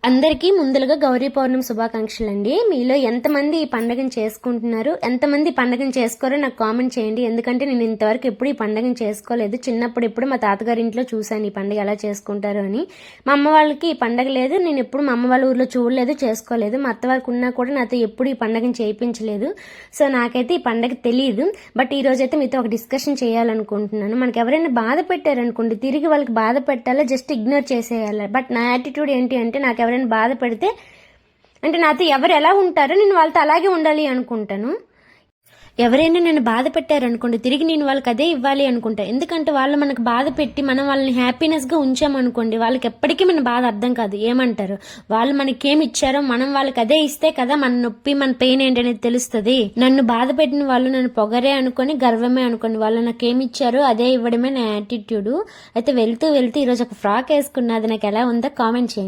అందరికీ ముందులుగా గౌరీ పౌర్ణమి శుభాకాంక్షలు అండి. మీలో ఎంతమంది ఈ పండుగను చేసుకుంటున్నారు, ఎంతమంది ఈ పండుగను చేసుకోరో నాకు కామెంట్ చేయండి. ఎందుకంటే నేను ఇంతవరకు ఎప్పుడు ఈ పండుగను చేసుకోలేదు. చిన్నప్పుడు ఎప్పుడు మా తాతగారి ఇంట్లో చూశాను ఈ పండుగ ఎలా చేసుకుంటారు అని. మా అమ్మ వాళ్ళకి ఈ పండుగ లేదు, నేను ఎప్పుడు మా అమ్మ వాళ్ళ ఊర్లో చూడలేదు, చేసుకోలేదు. మా అత్త వాళ్ళకి ఉన్నా కూడా నాతో ఎప్పుడు ఈ పండుగను చేయించలేదు. సో నాకైతే ఈ పండుగ తెలియదు. బట్ ఈ రోజైతే మీతో ఒక డిస్కషన్ చేయాలనుకుంటున్నాను. మనకి ఎవరైనా బాధ పెట్టారనుకోండి, తిరిగి వాళ్ళకి బాధ పెట్టాలా, జస్ట్ ఇగ్నోర్ చేసేయాలి. బట్ నా యాటిట్యూడ్ ఏంటి అంటే, నాకు ఎవరైనా బాధ పెడితే అంటే నాతో ఎవరు ఎలా ఉంటారో నేను వాళ్ళతో అలాగే ఉండాలి అనుకుంటాను. ఎవరైనా నన్ను బాధ పెట్టారనుకోండి, తిరిగి నేను వాళ్ళకి అదే ఇవ్వాలి అనుకుంటా. ఎందుకంటే వాళ్ళు మనకు బాధ పెట్టి మనం వాళ్ళని హ్యాపీనెస్గా ఉంచామనుకోండి, వాళ్ళకి ఎప్పటికీ మన బాధ అర్థం కాదు. ఏమంటారు, వాళ్ళు మనకేమి ఇచ్చారో మనం వాళ్ళకి అదే ఇస్తే కదా మన నొప్పి మన పెయిన్ ఏంటనేది తెలుస్తుంది. నన్ను బాధ పెట్టిన వాళ్ళు నన్ను పొగరే అనుకొని గర్వమే అనుకోండి, వాళ్ళు నాకేమి ఇచ్చారో అదే ఇవ్వడమే నా యాటిట్యూడ్. అయితే వెళ్తూ వెళ్తూ ఈరోజు ఒక ఫ్రాక్ వేసుకున్నది, నాకు ఎలా ఉందో కామెంట్ చేయండి.